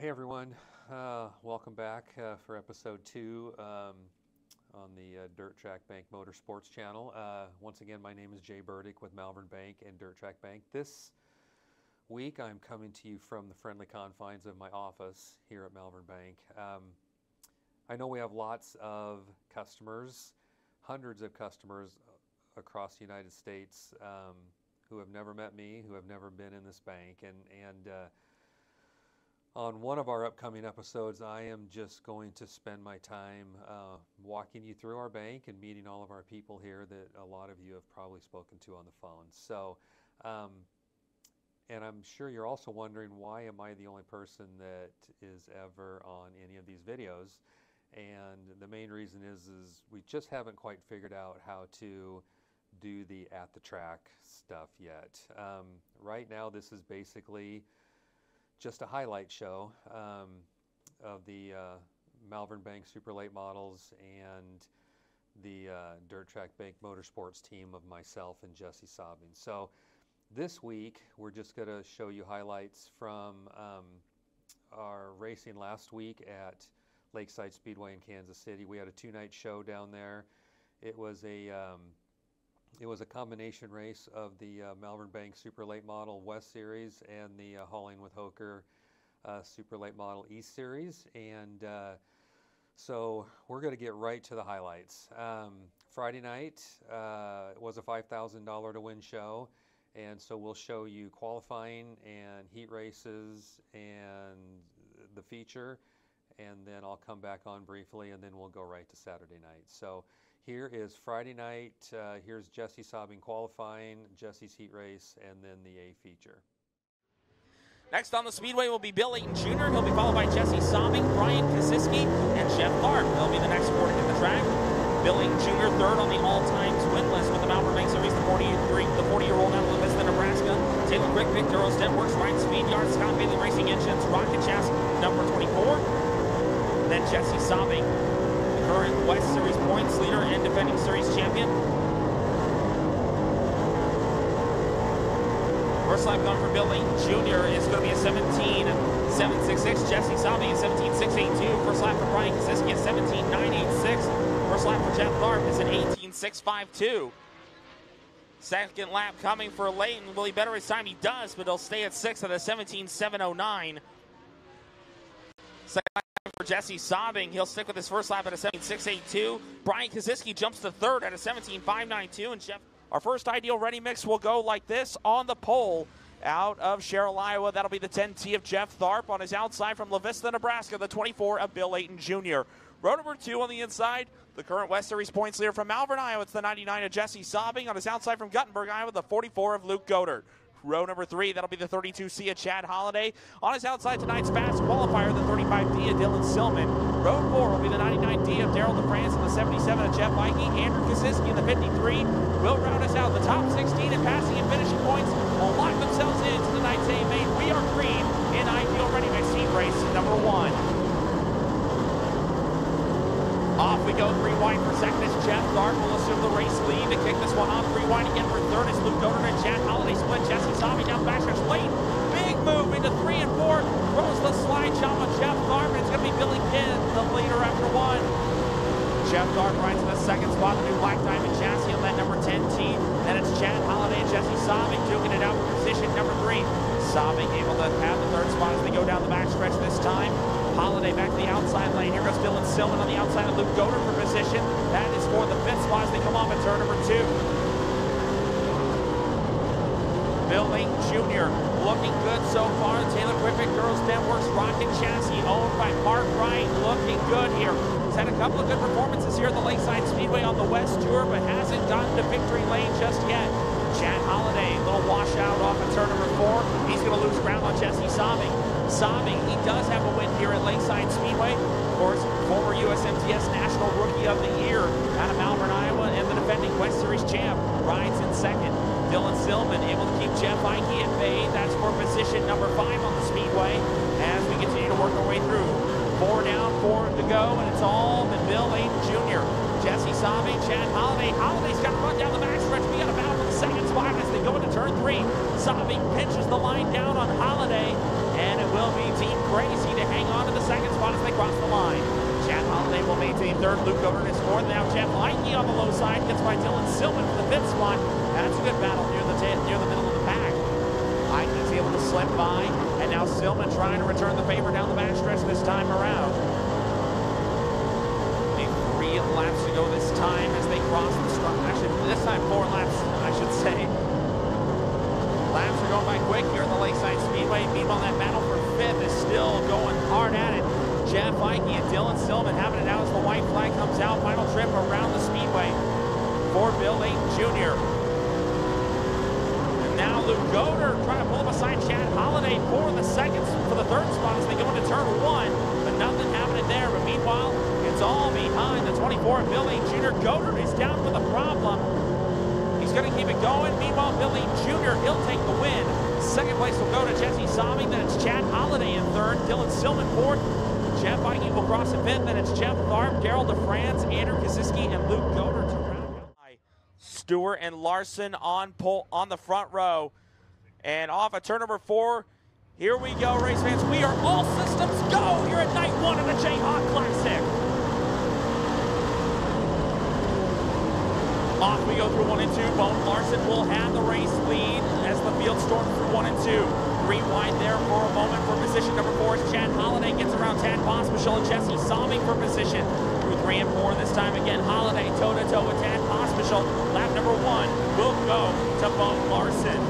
Hey everyone, welcome back for episode 2 on the Dirt Track Bank Motorsports channel. Once again, my name is Jay Burdick with Malvern Bank and Dirt Track Bank. This week I'm coming to you from the friendly confines of my office here at Malvern Bank. I know we have lots of customers, hundreds of customers across the United States who have never met me, who have never been in this bank, and on one of our upcoming episodes, I am just going to spend my time walking you through our bank and meeting all of our people here that a lot of you have probably spoken to on the phone. So, and I'm sure you're also wondering, why am I the only person that is ever on any of these videos? And the main reason is we just haven't quite figured out how to do the at the track stuff yet. Right now, this is basically just a highlight show of the Malvern Bank Super Late Models and the Dirt Track Bank Motorsports team of myself and Jesse Sobbing. So this week we're just going to show you highlights from our racing last week at Lakeside Speedway in Kansas City. We had a 2-night show down there. It was a combination race of the Malvern Bank Super Late Model West Series and the Hauling with Hoker Super Late Model East Series. And so we're going to get right to the highlights. Friday night was a $5,000 to win show. And so we'll show you qualifying and heat races and the feature. And then I'll come back on briefly, and then we'll go right to Saturday night. So here is Friday night. Here's Jesse Sobbing qualifying, Jesse's heat race, and then the A feature. Next on the speedway will be Bill Layton Jr. He'll be followed by Jesse Sobbing, Brian Kasiski, and Jeff Tharp. They'll be the next four to hit the track. Bill Layton Jr. third on the all-times win list with the Malvern Bank Series, the 40-year-old out of Lewiston, Nebraska. Taylor Quick, Vic Duro, Steadworks, Ryan Speed Yard, Scott Bailey Racing Engines, Rocket Chassis, number 24. And then Jesse Sobbing, current West Series points leader and defending series champion. First lap going for Bill Layton Jr. is going to be a 17.766. Jesse Sobbing is 17.682. First lap for Brian Kasiski is 17.986. First lap for Jeff Tharp is an 18.652. Second lap coming for Layton. Will he better his time? He does, but he'll stay at 6th at a 17.709. Second lap for Jesse Sobbing. He'll stick with his first lap at a 17.682. Brian Kasiski jumps to third at a 17.592. And Jeff, our first ideal ready mix will go like this on the pole out of Sherrill, Iowa. That'll be the 10T of Jeff Tharp. On his outside from La Vista, Nebraska, the 24 of Bill Layton Jr. Row number 2 on the inside, the current West Series points leader from Malvern, Iowa. It's the 99 of Jesse Sobbing. On his outside from Guttenberg, Iowa, the 44 of Luke Goddard. Row number 3, that'll be the 32C of Chad Holliday. On his outside, tonight's fast qualifier, the 35D of Dylan Silman. Row 4 will be the 99D of Daryl DeFrance and the 77 of Jeff Ikey. Andrew Kasiski in the 53 will round us out. The top 16 in passing and finishing points will lock themselves into tonight's A main. We are green in ideal ready mix heat race number 1. Off we go, 3 wide for second as Jeff Tharp will assume the race lead to kick this one off. 3 wide again for third as Luke Goddard and Chad Holliday split. Jesse Sobbing down the backstretch late. Big move into 3 and 4. Throws the slide shot on Jeff Tharp, and it's going to be Billy Kidd, the leader after 1. Jeff Tharp rides in the second spot, the new Black Diamond chassis on that number 10 team. Then it's Chad Holliday and Jesse Sobbing duking it out for position number 3. Sobbing able to have the third spot as they go down the backstretch this time. Holliday back to the outside lane. Here goes Dylan Silman on the outside of Luke Goddard for position. That is for the 5th spot as they come off at turn number 2. Bill Layton Jr. looking good so far. Taylor Quick, Girls Networks Rocket Chassis owned by Mark Wright, looking good here. He's had a couple of good performances here at the Lakeside Speedway on the West Tour, but hasn't gotten to victory lane just yet. Chad Holliday, a little washout off at turn number 4. He's going to lose ground on Jesse Sobbing. Sobbing, he does have a win here at Lakeside Speedway. Of course, former USMTS National Rookie of the Year out of Malvern, Iowa, and the defending West Series champ rides in second. Dylan Silman able to keep Jeff Ikey at bay. That's for position number 5 on the speedway as we continue to work our way through. 4 down, 4 to go, and it's all been Bill Layton Jr. Jesse Sobbing, Chad Holliday. Holliday's got to run down the backstretch. We got a battle for the second spot as they go into turn 3. Sobbing pinches the line down on Holliday. and it will be Team Crazy to hang on to the second spot as they cross the line. Chad Holiday will maintain third, Luke Goddard is fourth. Now Jeff Leike on the low side gets by Dylan Silman for the fifth spot. That's a good battle near the middle of the pack. Leike's able to slip by, and now Silman trying to return the favor down the backstretch this time around. 3 laps to go this time as they cross the start. Actually, this time 4 laps, I should say. Laps are going by quick here at the Lakeside Speedway. Meanwhile, that battle for fifth is still going hard at it. Jeff Leike and Dylan Silman having it out as the white flag comes out. Final trip around the speedway for Bill Layton Jr. And now Luke Goddard trying to pull up aside Chad Holiday for the third spot as they go into turn 1, but nothing happening there. But meanwhile, it's all behind the 24 of Bill Layton Jr. Goddard is down with a problem. He's going to keep it going. Meanwhile, Bill Layton Jr., he'll take the win. Second place will go to Jesse Sabi. Then it's Chad Holiday in third. Dylan Silman fourth. Jeff Leike will cross in fifth. Then it's Jeff Tharp, Daryl DeFrance, Andrew Kosiski, and Luke Goddard to round out. Stewart and Larson on the front row. And off at turn number 4. Here we go, race fans. We are all systems go here at night 1 of the Jayhawk Classic. Off we go through 1 and 2. Bone Larson will have the race lead as the field storms through 1 and 2. 3 wide there for a moment for position number 4 as Chad Holiday gets around Tad Pospisil and Jesse Sabi for position through 3 and 4. This time again, Holiday toe-to-toe with Tad Pospisil. Lap number 1 will go to Bone Larson.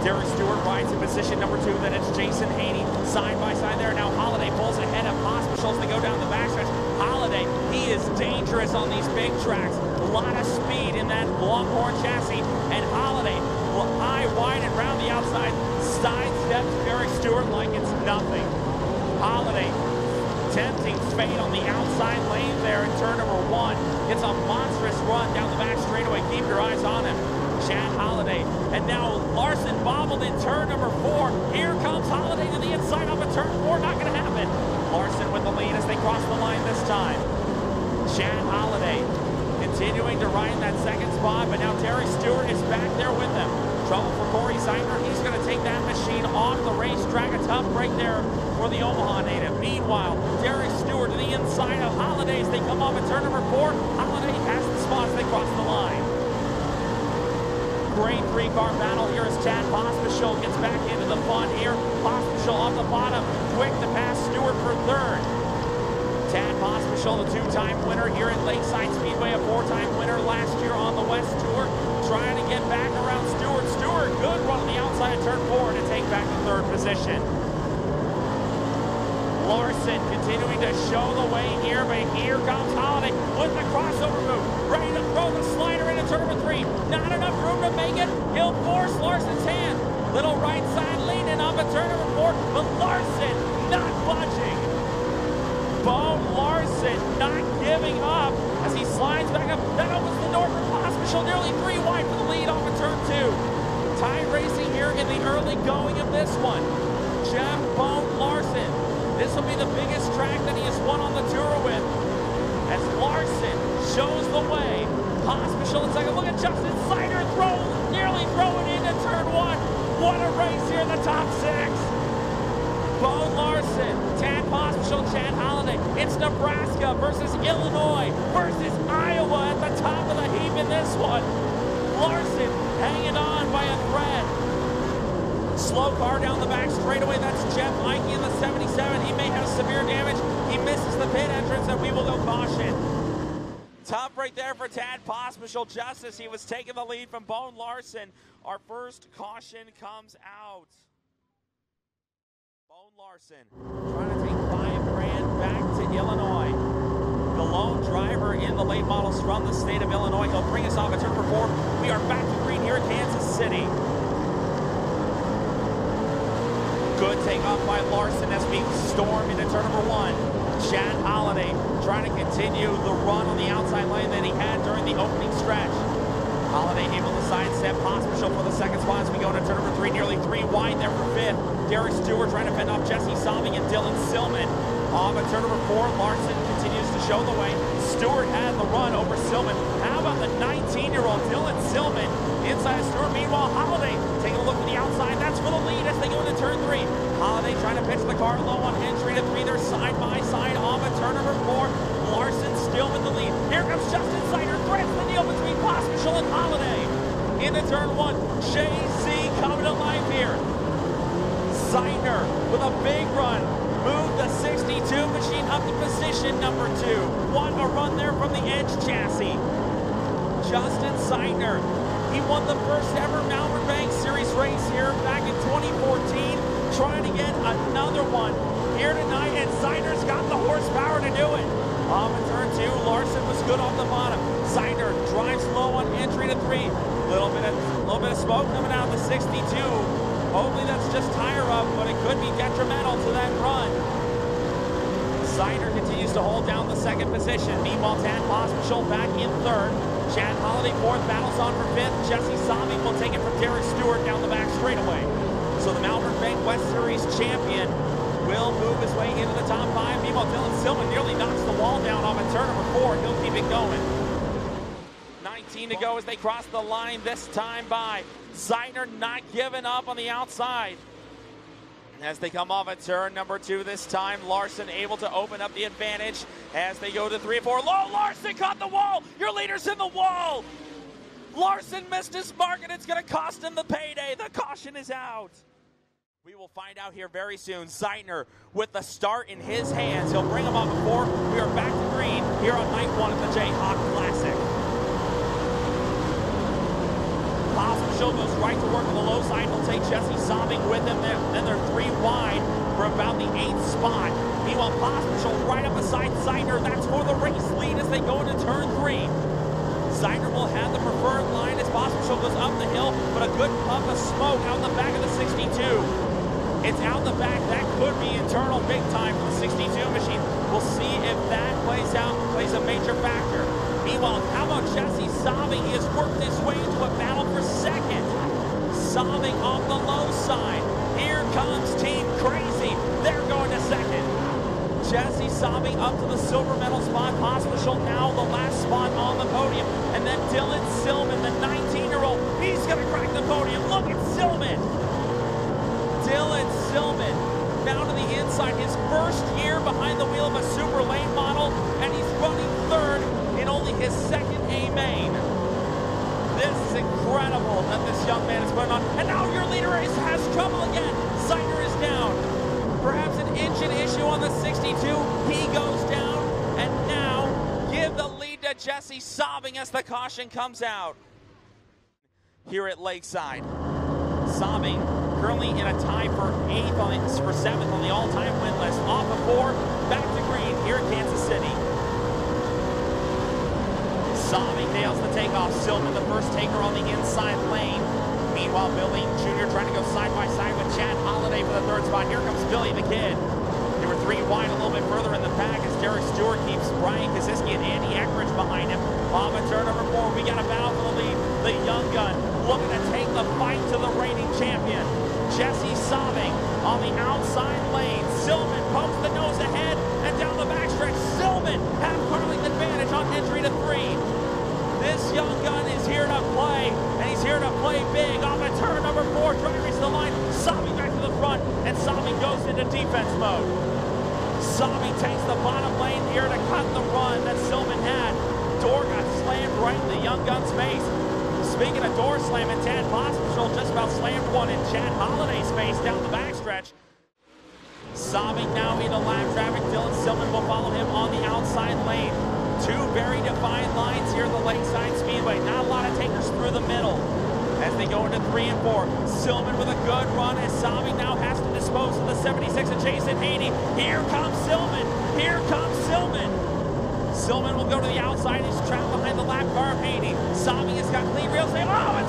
Derek Stewart rides in position number 2. Then it's Jason Haney side by side there. Now Holiday pulls ahead of Pospisil as they go down the backstretch. Holiday, he is dangerous on these big tracks. A lot of speed in that Longhorn chassis. And Holiday, high, wide, and round the outside, sidesteps Derek Stewart like it's nothing. Holiday tempting fate on the outside lane there in turn number 1. It's a monstrous run down the back straightaway. Keep your eyes on him. Chad Holiday. And now Larson bobbled in turn number 4. Here comes Holiday to the inside off of turn 4. Not going to happen. Larson with the lead as they cross the line this time. Chad Holiday continuing to ride in that second spot, but now Derek Stewart is back there with them. Trouble for Corey Zeitner. He's going to take that machine off the racetrack. A tough break there for the Omaha native. Meanwhile, Derek Stewart to the inside of Holiday as they come off at turn number 4. Holiday has the spot as they cross the line. Great 3-car battle here as Chad Pospisil gets back into the fun here. Pospisil off the bottom, quick to pass Stewart for third. Tad Pospisil, the 2-time winner here at Lakeside Speedway, a 4-time winner last year on the West Tour, trying to get back around Stewart. Stewart, good run on the outside of turn 4 to take back the third position. Larson continuing to show the way here, but here comes Holiday with the crossover move, ready to throw the slider into turn number 3. Not enough room to make it. He'll force Larson's hand. Little right side lean in off of turn number 4, but Larson not budging. Bone Larson not giving up as he slides back up. That opens the door for Pospisil, nearly 3 wide for the lead off of turn 2. Tie racing here in the early going of this one. Jeff Bone Larson. This will be the biggest track that he has won on the tour with. As Larson shows the way. Pospisil in second. Look at Justin Sider nearly throwing into turn 1. What a race here in the top 6. Bone Larson, Tad Pospisil, Chad Holiday. It's Nebraska versus Illinois versus Iowa at the top of the heap in this one. Larson hanging on by a thread. Slow car down the back straightaway. That's Jeff Leike in the 77. He may have severe damage. He misses the pit entrance, and we will go caution. Tough right there for Tad Pospisil. Just as he was taking the lead from Bone Larson. Our first caution comes out. Bone Larson trying to take $5,000 back to Illinois. The lone driver in the late models from the state of Illinois. He'll bring us off at turn number 4. We are back to green here at Kansas City. Good takeoff by Larson as we storm into turn number 1. Chad Holiday trying to continue the run on the outside lane that he had during the opening stretch. Holiday able to sidestep Pospisil for the second spot as we go into turn number 3, nearly 3 wide there for 5th. Derek Stewart trying to fend off Jesse Sabi and Dylan Silman. Off at turn number 4, Larson continues to show the way. Stewart had the run over Silman. How about the 19-year-old Dylan Silman inside Stewart? Meanwhile, Holiday taking a look to the outside. That's for the lead as they go into turn 3. Holiday trying to pitch the car low on entry to 3. They're side by side off at turn number 4. Larson still with the lead. Here comes Justin Seiner. Threads the deal between Pospisil and Holiday. Into turn 1. Jay-Z coming to life here. Seiner with a big run. Moved the 62 machine up to position number 2. What a run there from the Edge chassis. Justin Seiner. He won the first ever Malvern Bank Series race here back in 2014. Trying to get another one here tonight, and Seiner's got the horsepower to do it. Off in turn 2, Larson was good off the bottom. Seiner drives low on entry to 3. Little bit of smoke coming out of the 62. Hopefully that's just tire up, but it could be detrimental to that run. Seiner continues to hold down the 2nd position. Meanwhile, Tad Pospisil back in 3rd. Chad Holiday 4th, battles on for 5th. Jesse Sabi will take it from Derek Stewart down the back straightaway. So the Malvern Bank West Series champion will move his way into the top 5. Meanwhile, Dylan Silman nearly knocks the wall down off at turn number 4. He'll keep it going. 19 to go as they cross the line, this time by Seiner, not giving up on the outside. As they come off at turn number 2 this time, Larson able to open up the advantage as they go to 3 and 4. Low, Larson caught the wall. Your leader's in the wall. Larson missed his mark, and it's going to cost him the payday. The caution is out. We will find out here very soon. Seiner with the start in his hands. He'll bring him up before we are back to green here on night 1 of the Jayhawk Classic. Pospisil goes right to work on the low side. He'll take Jesse Sobbing with him. Then they're 3 wide for about the 8th spot. Meanwhile, Pospisil right up beside Seiner. That's for the race lead as they go into turn 3. Seiner will have the preferred line as Pospisil goes up the hill, but a good puff of smoke out the back of the 62. It's out the back. That could be internal big time for the 62 machine. We'll see if that plays a major factor. Meanwhile, how about Jesse Sabi? He has worked his way into a battle for 2nd. Sobbing off the low side. Here comes Team Crazy. They're going to 2nd. Jesse Sabi up to the silver medal spot. Pospisil now the last spot on the podium. And then Dylan Silman, the 19-year-old. He's going to crack the podium. Look at Silman. Dylan Silman now to the inside. His first year behind the wheel of a super late model. And he's running 3rd in only his 2nd A main. This is incredible that this young man is putting on. And now your leader has trouble again. Seiner is down. Perhaps an engine issue on the 62. He goes down. And now give the lead to Jesse Sobbing as the caution comes out. Here at Lakeside. Sobbing currently in a tie for 7th on the all-time win list. Off of 4, back to green here at Kansas City. Sobbing nails the takeoff. Silman the first taker on the inside lane. Meanwhile, Billy Jr. trying to go side by side with Chad Holiday for the 3rd spot. Here comes Billy the Kid. They were 3 wide a little bit further in the pack as Derek Stewart keeps Brian Kaczynski and Andy Eckridge behind him. Off at turn number 4, we got a battle for the lead. The young gun looking to take the fight to the reigning champion. Jesse Sobbing on the outside lane. Silman pokes the nose ahead and down the backstretch. Silman have car length advantage on entry to 3. This young gun is here to play, and he's here to play big. Off at turn number 4, trying to reach the line. Sobbing back to the front, and Sobbing goes into defense mode. Sobbing takes the bottom lane here to cut the run that Silman had. Door got slammed right in the young gun's face. Speaking of door slamming, Tad Pospisil just about slammed one in Chad Holiday's face down the backstretch. Sobbing now into lap traffic. Dylan Silman will follow him on the outside lane. 2 very defined lines here at the Lakeside Speedway. Not a lot of takers through the middle. As they go into 3 and 4, Silman with a good run as Sobbing now has to dispose of the 76 of Jason Haney. Here comes Silman. Here comes Silman. Silman will go to the outside. He's trapped behind the lap car of Haney. Sobbing has got clean rails. Oh, and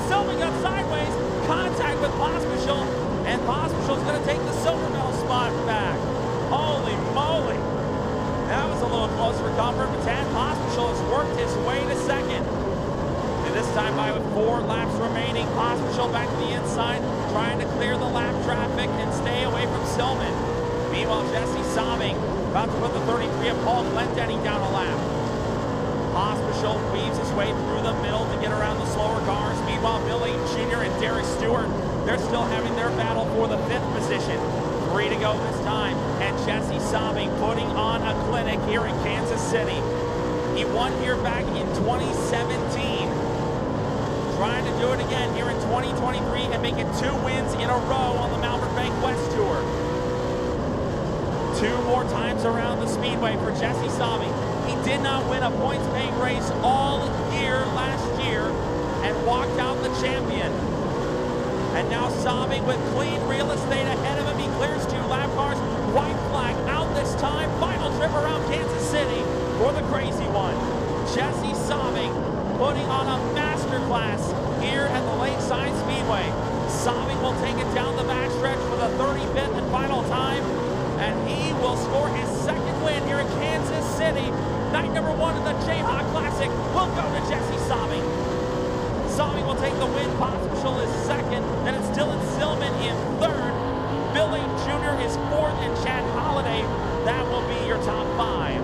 Silman got sideways. Contact with Pospisil. And Pospisil's going to take the silver medal spot back. Holy moly. That was a little close for comfort, but Tad Pospisil has worked his way to 2nd. And this time by with 4 laps remaining. Pospisil back to the inside, trying to clear the lap traffic and stay away from Silman. Meanwhile, Jesse Sobbing about to put the 33 of Paul Glendenning down a lap. Hospital weaves his way through the middle to get around the slower cars. Meanwhile, Billy Jr. and Derek Stewart, they're still having their battle for the 5th position. 3 to go this time, and Jesse Sobbing putting on a clinic here in Kansas City. He won here back in 2017. Trying to do it again here in 2023 and make it 2 wins in a row on the Malvern Bank West Tour. 2 more times around the Speedway for Jesse Sobbing. He did not win a points-paying race all year last year and walked out the champion. And now Sobbing with clean real estate ahead of him. He clears 2 lap cars. White flag out this time. Final trip around Kansas City for the crazy one. Jesse Sobbing putting on a masterclass here at the Lakeside Speedway. Sobbing will take it down the backstretch for the 35th and final time. And he will score his 2nd win here in Kansas City. Night number 1 of the Jayhawk Classic will go to Jesse Sobbing. Sobbing will take the win. Pospisil is 2nd. Then it's Dylan Silman in 3rd. Billy Jr. is 4th, and Chad Holliday, that will be your top 5.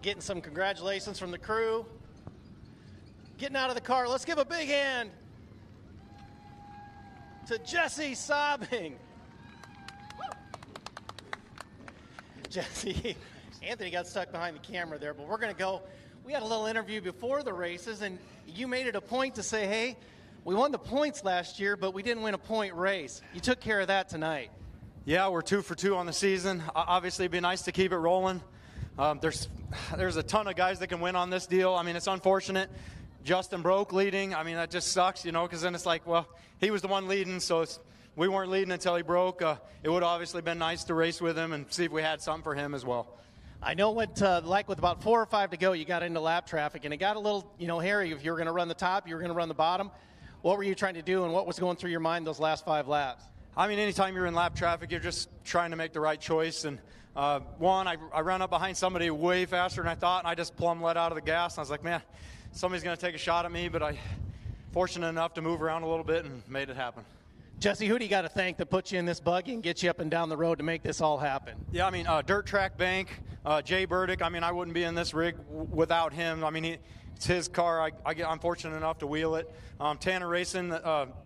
Getting some congratulations from the crew. Getting out of the car. Let's give a big hand to Jesse Sobbing. Jesse, Anthony got stuck behind the camera there, but we're going to go. We had a little interview before the races, and you made it a point to say, hey, we won the points last year, but we didn't win a point race. You took care of that tonight. Yeah, we're 2 for 2 on the season. Obviously, it'd be nice to keep it rolling. There's a ton of guys that can win on this deal. I mean, it's unfortunate. Justin broke leading. I mean, that just sucks, you know, because then it's like, well, he was the one leading, so we weren't leading until he broke. It would have obviously been nice to race with him and see if we had something for him as well. I know what, like with about 4 or 5 to go, you got into lap traffic, and it got a little, hairy. If you were going to run the top, you were going to run the bottom. What were you trying to do, and what was going through your mind those last 5 laps? I mean, anytime you're in lap traffic, you're just trying to make the right choice. And I ran up behind somebody way faster than I thought, and I just plumb let out of the gas. And I was like, man, somebody's going to take a shot at me, but I fortunate enough to move around a little bit and made it happen. Jesse, who do you got to thank that put you in this buggy and get you up and down the road to make this all happen? Yeah, I mean, Dirt Track Bank, Jay Burdick. I mean, I wouldn't be in this rig without him. I mean, it's his car. I'm fortunate enough to wheel it. Tanner Racing,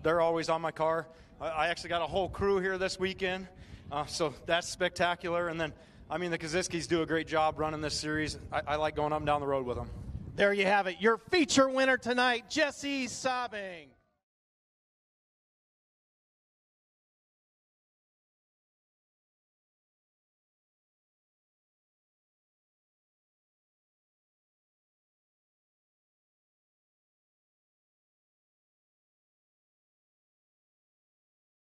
they're always on my car. I actually got a whole crew here this weekend, so that's spectacular. And then, I mean, the Kaziskis do a great job running this series. I like going up and down the road with them. There you have it, your feature winner tonight, Jesse Sobbing.